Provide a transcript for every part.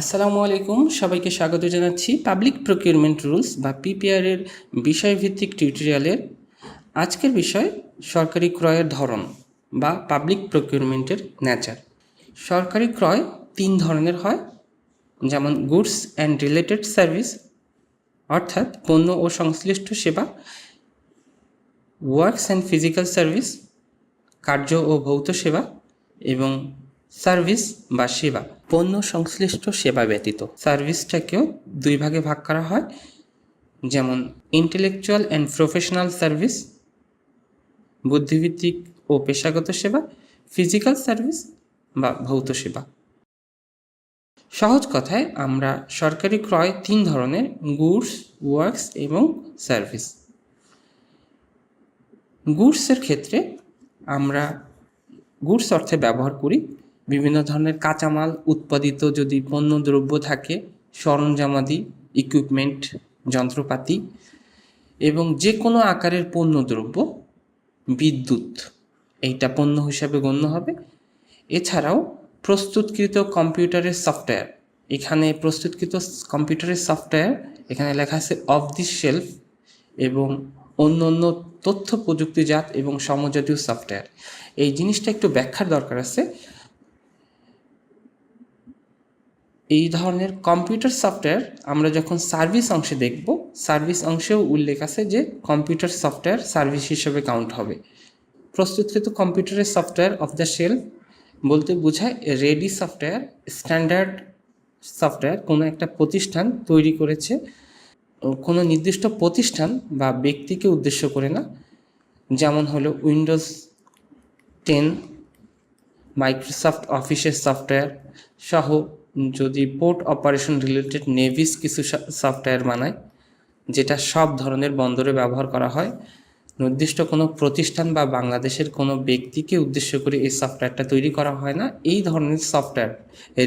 আসসালামু আলাইকুম, সবাইকে স্বাগত জানাচ্ছি পাবলিক প্রকিউরমেন্ট রুলস বা পিপিআর এর বিষয়ভিত্তিক টিউটোরিয়ালের। আজকের বিষয় সরকারি ক্রয়ের ধরন বা পাবলিক প্রকিউরমেন্টের নেচার। সরকারি ক্রয় 3 ধরনের হয়, যেমন গুডস অ্যান্ড রিলেটেড সার্ভিস অর্থাৎ পণ্য ও সংশ্লিষ্ট সেবা, ওয়ার্কস অ্যান্ড ফিজিক্যাল সার্ভিস কার্য ও ভৌত সেবা, এবং সার্ভিস বা সেবা। পণ্য সংশ্লিষ্ট সেবা ব্যতীত সার্ভিসটাকেও 2 ভাগে ভাগ করা হয়, যেমন ইন্টেলেকচুয়াল অ্যান্ড প্রফেশনাল সার্ভিস বুদ্ধিভিত্তিক ও পেশাগত সেবা, ফিজিক্যাল সার্ভিস বা ভৌত সেবা। সহজ কথায় আমরা সরকারি ক্রয় 3 ধরনের: গুডস, ওয়ার্কস এবং সার্ভিস। গুডসের ক্ষেত্রে আমরা গুডস অর্থে ব্যবহার করি বিভিন্ন ধরনের কাঁচামাল, উৎপাদিত যদি পণ্য দ্রব্য থাকে, সরঞ্জামাদি, ইকুইপমেন্ট, যন্ত্রপাতি এবং যে কোনো আকারের পণ্য দ্রব্য, বিদ্যুৎ, এইটা পণ্য হিসাবে গণ্য হবে। এছাড়াও প্রস্তুতকৃত কম্পিউটারের সফটওয়্যার, এখানে প্রস্তুতকৃত কম্পিউটারের সফটওয়্যার এখানে লেখা আছে অফ দি শেলফ, এবং অন্য অন্য তথ্য প্রযুক্তিজাত এবং সমজাতীয় সফটওয়্যার। এই জিনিসটা একটু ব্যাখ্যার দরকার আছে। এই ধরনের কম্পিউটার সফটওয়্যার আমরা যখন সার্ভিস অংশে দেখব, সার্ভিস অংশেও উল্লেখ আছে যে কম্পিউটার সফটওয়্যার সার্ভিস হিসেবে কাউন্ট হবে। প্রস্তুতকৃত কম্পিউটারের সফটওয়্যার অফ দ্য শেলফ বলতে বোঝায় রেডি সফটওয়্যার, স্ট্যান্ডার্ড সফটওয়্যার কোনো একটা প্রতিষ্ঠান তৈরি করেছে, কোনো নির্দিষ্ট প্রতিষ্ঠান বা ব্যক্তিকে উদ্দেশ্য করে না। যেমন হলো উইন্ডোজ 10, মাইক্রোসফট অফিসের সফটওয়্যার সহ, যদি পোর্ট অপারেশন রিলেটেড নেভিস কিছু সফটওয়্যার বানায়, যেটা সব ধরনের বন্দরে ব্যবহার করা হয়। নির্দিষ্ট কোনো প্রতিষ্ঠান বা বাংলাদেশের কোনো ব্যক্তিকে উদ্দেশ্য করে এই সফটওয়্যারটা তৈরি করা হয় না। এই ধরনের সফটওয়্যার,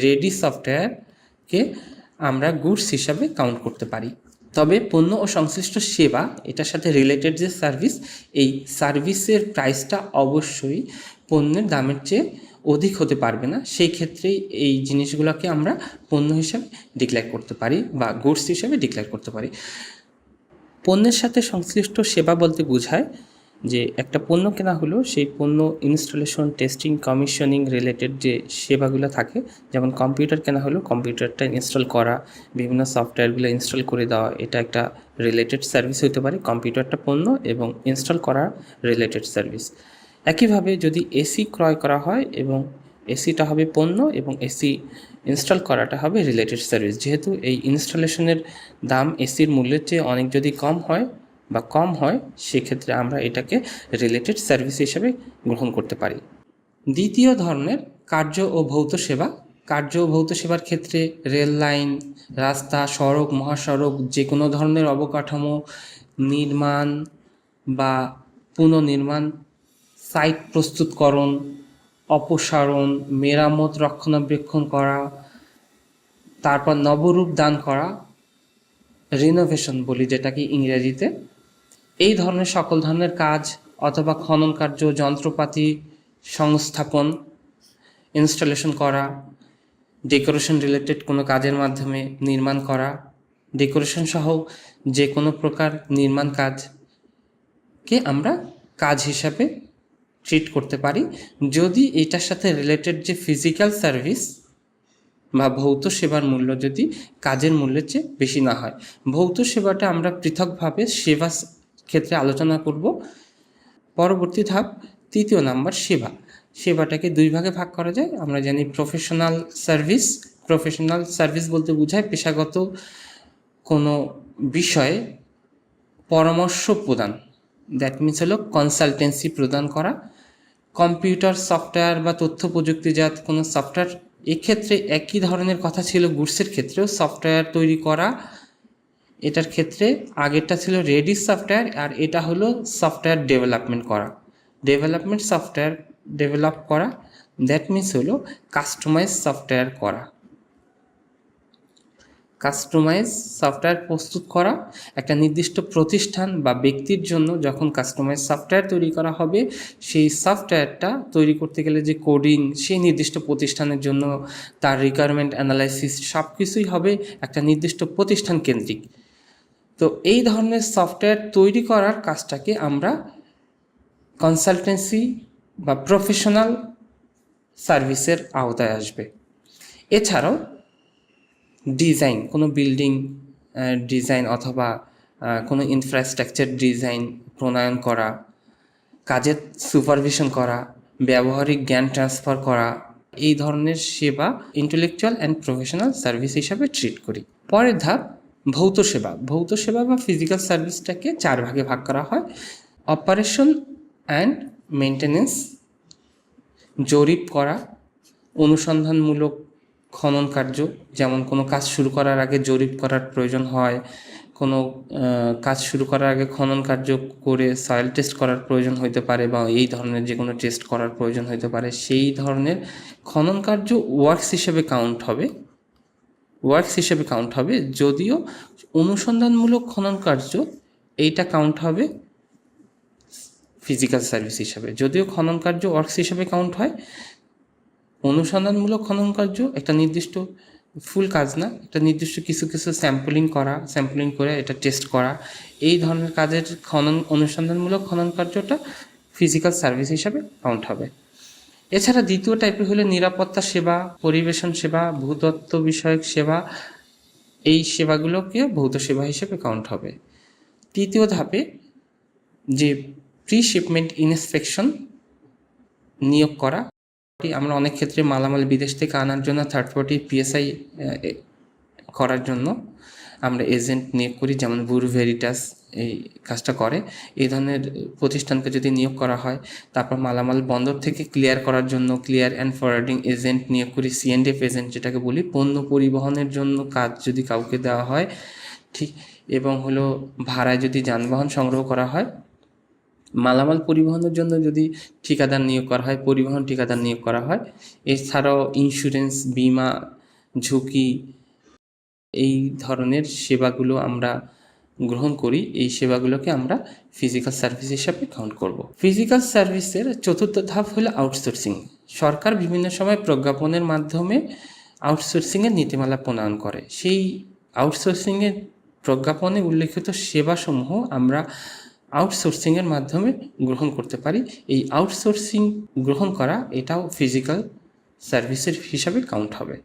রেডি সফটওয়্যারকে আমরা গুডস হিসাবে কাউন্ট করতে পারি। তবে পণ্য ও সংশ্লিষ্ট সেবা, এটার সাথে রিলেটেড যে সার্ভিস, এই সার্ভিসের প্রাইসটা অবশ্যই পণ্যের দামের চেয়ে অধিক হতে পারবে না। সেই ক্ষেত্রেই এই জিনিসগুলোকে আমরা পণ্য হিসাবে ডিক্লেয়ার করতে পারি বা গুডস হিসাবে ডিক্লেয়ার করতে পারি। পণ্যের সাথে সংশ্লিষ্ট সেবা বলতে বোঝায় যে একটা পণ্য কেনা হলো, সেই পণ্য ইনস্টলেশন, টেস্টিং, কমিশনিং রিলেটেড যে সেবাগুলো থাকে, যেমন কম্পিউটার কেনা হলো, কম্পিউটারটা ইনস্টল করা, বিভিন্ন সফটওয়্যারগুলো ইনস্টল করে দেওয়া, এটা একটা রিলেটেড সার্ভিস হতে পারে। কম্পিউটারটা পণ্য এবং ইনস্টল করা রিলেটেড সার্ভিস। একইভাবে যদি এসি ক্রয় করা হয় এবং এসিটা হবে পণ্য এবং এসি ইনস্টল করাটা হবে রিলেটেড সার্ভিস। যেহেতু এই ইনস্টলেশনের দাম এসির মূল্যের চেয়ে অনেক যদি কম হয়, সেক্ষেত্রে আমরা এটাকে রিলেটেড সার্ভিস হিসেবে গ্রহণ করতে পারি। দ্বিতীয় ধরনের কার্য ও ভৌত সেবা। কার্য ও ভৌত সেবার ক্ষেত্রে রেল লাইন, রাস্তা, সড়ক, মহাসড়ক, যে কোনো ধরনের অবকাঠামো নির্মাণ বা পুনর্নির্মাণ, সাইট প্রস্তুতকরণ, অপসারণ, মেরামত, রক্ষণাবেক্ষণ করা, তারপর নবরূপ দান করা, রিনোভেশন বলি যেটাকে ইংরেজিতে, এই ধরনের সকল ধরনের কাজ, অথবা খনন কার্য, যন্ত্রপাতি সংস্থাপন, ইনস্টলেশন করা, ডেকোরেশন রিলেটেড কোনো কাজের মাধ্যমে নির্মাণ করা, ডেকোরেশন সহ যে কোনো প্রকার নির্মাণ কাজকে আমরা কাজ হিসাবে ট্রিট করতে পারি, যদি এটার সাথে রিলেটেড যে ফিজিক্যাল সার্ভিস বা ভৌত সেবার মূল্য যদি কাজের মূল্যের চেয়ে বেশি না হয়। ভৌত সেবাটা আমরা পৃথকভাবে সেবা ক্ষেত্রে আলোচনা করব। পরবর্তী ধাপ 3 নাম্বার সেবা। সেবাটাকে 2 ভাগে ভাগ করা যায়। আমরা জানি প্রফেশনাল সার্ভিস। প্রফেশনাল সার্ভিস বলতে বোঝায় পেশাগত কোনো বিষয়ে পরামর্শ প্রদান, দ্যাট মিনস হলো কনসালটেন্সি প্রদান করা। কম্পিউটার সফটওয়্যার বা তথ্য প্রযুক্তিজাত কোনো সফটওয়্যার, এক্ষেত্রে একই ধরনের কথা ছিল গুডসের ক্ষেত্রেও। সফটওয়্যার তৈরি করা, এটার ক্ষেত্রে আগেরটা ছিল রেডি সফটওয়্যার, আর এটা হলো সফটওয়্যার ডেভেলপমেন্ট করা। ডেভেলপমেন্ট সফটওয়্যার ডেভেলপ করা, দ্যাট মিনস হলো কাস্টমাইজ সফটওয়্যার করা। কাস্টমাইজ সফটওয়্যার প্রস্তুত করা, একটা নির্দিষ্ট প্রতিষ্ঠান বা ব্যক্তির জন্য যখন কাস্টমাইজ সফটওয়্যার তৈরি করা হবে, সেই সফটওয়্যারটা তৈরি করতে গেলে যে কোডিং, সেই নির্দিষ্ট প্রতিষ্ঠানের জন্য তার রিকোয়ারমেন্ট অ্যানালাইসিস সব কিছুই হবে একটা নির্দিষ্ট প্রতিষ্ঠান কেন্দ্রিক। তো এই ধরনের সফটওয়্যার তৈরি করার কাজটাকে আমরা কনসালটেন্সি বা প্রফেশনাল সার্ভিসের আওতায় আসবে। এছাড়াও ডিজাইন, কোনো বিল্ডিং ডিজাইন অথবা কোনো ইনফ্রাস্ট্রাকচার ডিজাইন প্রণয়ন করা, কাজের সুপারভিশন করা, ব্যবহারিক জ্ঞান ট্রান্সফার করা, এই ধরনের সেবা ইন্টেলেকচুয়াল অ্যান্ড প্রফেশনাল সার্ভিস হিসাবে ট্রিট করি। পরের ধাপ ভৌত সেবা। ভৌত সেবা বা ফিজিক্যাল সার্ভিসটাকে 4 ভাগে ভাগ করা হয়: অপারেশন অ্যান্ড মেনটেনেন্স, জরিপ করা, অনুসন্ধানমূলক খনন কার্য, যেমন কোনো কাজ শুরু করার আগে জরিপ করার প্রয়োজন হয়, কোনো কাজ শুরু করার আগে খনন কার্য করে সয়েল টেস্ট করার প্রয়োজন হতে পারে, বা এই ধরনের যে কোনো টেস্ট করার প্রয়োজন হতে পারে, সেই ধরনের খনন কার্য ওয়ার্কস হিসেবে কাউন্ট হবে। যদিও অনুসন্ধানমূলক খনন কার্য এইটা কাউন্ট হবে ফিজিক্যাল সার্ভিস হিসাবে। যদিও খনন কার্য ওয়ার্কস হিসাবে কাউন্ট হয়, অনুসন্ধানমূলক খনন কার্য একটা নির্দিষ্ট ফুল কাজ না, একটা নির্দিষ্ট কিছু স্যাম্পলিং করে এটা টেস্ট করা, এই ধরনের কাজের অনুসন্ধানমূলক খনন কার্যটা ফিজিক্যাল সার্ভিস হিসাবে কাউন্ট হবে। এছাড়া দ্বিতীয় টাইপের হলো নিরাপত্তা সেবা, পরিবেশন সেবা, ভূতত্ত্ব বিষয়ক সেবা, এই সেবাগুলোকে ভৌত সেবা হিসেবে কাউন্ট হবে। তৃতীয় ধাপে যে প্রি শিপমেন্ট ইন্সপেকশন নিয়োগ করা, আমরা অনেক ক্ষেত্রে মালামাল বিদেশ থেকে আনার জন্য থার্ড পার্টি পিএসআই করার জন্য আমরা এজেন্ট নিয়োগ করি, যেমন ব্যুরো ভেরিটাস এই কাজটা করে। এই ধরনের প্রতিষ্ঠানকে যদি নিয়োগ করা হয়, তারপর মালামাল বন্দর থেকে ক্লিয়ার করার জন্য ক্লিয়ার অ্যান্ড ফরওয়ার্ডিং এজেন্ট নিয়োগ করি, সিএনডিএফ এজেন্ট যেটাকে বলি। পণ্য পরিবহনের জন্য কাজ যদি কাউকে দেওয়া হয়, ঠিক, এবং হলো ভাড়ায় যদি যানবাহন সংগ্রহ করা হয়, মালামাল পরিবহনের জন্য যদি ঠিকাদার নিয়োগ করা হয়, পরিবহন ঠিকাদার নিয়োগ করা হয়। এছাড়াও ইন্স্যুরেন্স, বিমা, ঝুঁকি, এই ধরনের সেবাগুলো আমরা গ্রহণ করি। এই সেবাগুলোকে আমরা ফিজিক্যাল সার্ভিস হিসাবে কাউন্ট করব। ফিজিক্যাল সার্ভিসের চতুর্থ ধাপ হলো আউটসোর্সিং। সরকার বিভিন্ন সময় প্রজ্ঞাপনের মাধ্যমে আউটসোর্সিংয়ের নীতিমালা প্রণয়ন করে। সেই আউটসোর্সিংয়ের প্রজ্ঞাপনে উল্লেখিত সেবাসমূহ আমরা আউটসোর্সিংয়ের মাধ্যমে গ্রহণ করতে পারি। এই আউটসোর্সিং গ্রহণ করা এটাও ফিজিক্যাল সার্ভিসের হিসাবে কাউন্ট হবে।